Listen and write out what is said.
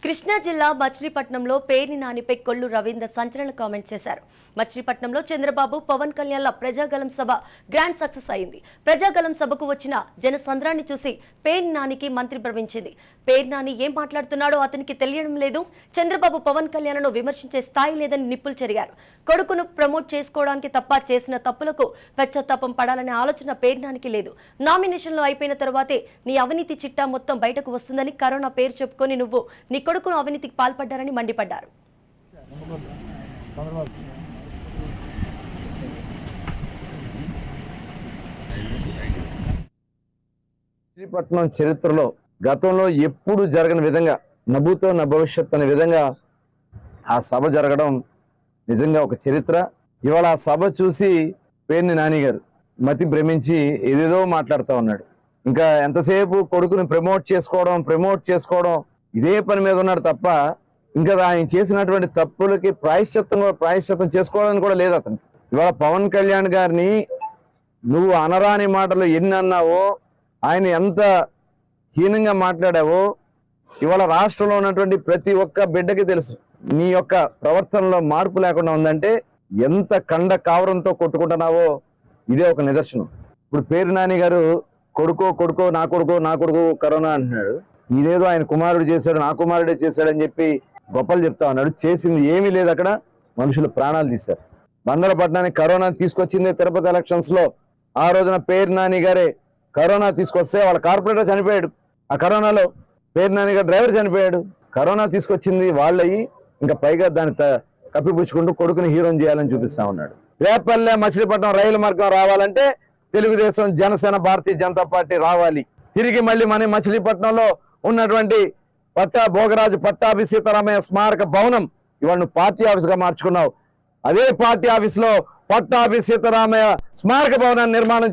కృష్ణా జిల్లా మచిలీపట్నంలో పేర్ని నానిపై కొల్లు రవీంద్ర సంచలన కామెంట్ చేశారు. మచిలీపట్నంలో చంద్రబాబు పవన్ కళ్యాణ్ల ప్రజాగలం సభ గ్రాండ్ సక్సెస్ అయింది. ప్రజాగలం సభకు వచ్చిన జనసంద్రాన్ని చూసి పేర్ని నానికి మంత్రి భ్రమించింది. పేర్ని నాని ఏం మాట్లాడుతున్నాడో అతనికి తెలియడం లేదు. చంద్రబాబు పవన్ కళ్యాణ్ను విమర్శించే స్థాయి లేదని నిప్పులు చెరిగారు. కొడుకును ప్రమోట్ చేసుకోవడానికి తప్ప చేసిన తప్పులకు పశ్చాత్తాపం పడాలనే ఆలోచన పేర్ని నానికి లేదు. నామినేషన్లు అయిపోయిన తర్వాతే నీ అవినీతి చిట్టా మొత్తం బయటకు వస్తుందని కరోనా పేరు చెప్పుకొని నువ్వు నీ కొడుకును అవినీతికి పాల్పడ్డారని మండిపడ్డారు. మచిలీపట్నం చరిత్రలో గతంలో ఎప్పుడు జరగని విధంగా నభూతో నా భవిష్యత్ అనే విధంగా ఆ సభ జరగడం నిజంగా ఒక చరిత్ర. ఇవాళ ఆ సభ చూసి పేర్ని నాని గారు మతి భ్రమించి ఏదేదో మాట్లాడుతూ ఉన్నాడు. ఇంకా ఎంతసేపు కొడుకుని ప్రమోట్ చేసుకోవడం ఇదే పని మీద ఉన్నాడు తప్ప ఇంకా ఆయన చేసినటువంటి తప్పులకి ప్రాయశ్చిత్తం చేసుకోవడానికి కూడా లేదు అతను. ఇవాళ పవన్ కళ్యాణ్ గారిని నువ్వు అనరాని మాటలు ఎన్ని అన్నావో, ఆయన ఎంత హీనంగా మాట్లాడావో ఇవాళ రాష్ట్రంలో ఉన్నటువంటి ప్రతి ఒక్క బిడ్డకి తెలుసు. నీ యొక్క ప్రవర్తనలో మార్పు లేకుండా ఉందంటే ఎంత కండ కావరంతో కొట్టుకుంటున్నావో ఇదే ఒక నిదర్శనం. ఇప్పుడు పేర్ని నాని గారు కొడుకో నా కొడుకు కరోనా అంటున్నాడు. ఇదేదో ఆయన కుమారుడు చేశాడు, నా కుమారుడే చేశాడని చెప్పి గొప్పలు చెప్తా ఉన్నాడు. చేసింది ఏమీ లేదు. అక్కడ మనుషులు ప్రాణాలు తీశారు. బందరపట్నానికి కరోనా తీసుకొచ్చింది తిరుపతి ఎలక్షన్స్ లో. ఆ రోజున పేర్ని నాని గారే కరోనా తీసుకొస్తే వాళ్ళ కార్పొరేటర్ చనిపోయాడు. ఆ కరోనాలో పేర్ని నాని గారు డ్రైవర్ చనిపోయాడు. కరోనా తీసుకొచ్చింది వాళ్ళయి, ఇంకా పైగా దాన్ని కప్పిపుచ్చుకుంటూ కొడుకుని హీరోని చేయాలని చూపిస్తా ఉన్నాడు. రేపల్లె మచిలీపట్నం రైలు మార్గం రావాలంటే తెలుగుదేశం, జనసేన, భారతీయ జనతా పార్టీ రావాలి. తిరిగి మళ్ళీ మన మచిలీపట్నంలో ఉన్నటువంటి భోగరాజు పట్టాభి సీతారామయ్య స్మారక భవనం ఇవాళ నువ్వు పార్టీ ఆఫీస్ గా మార్చుకున్నావు. అదే పార్టీ ఆఫీస్ లో పట్టాభి సీతారామయ్య స్మారక భవనాన్ని నిర్మాణం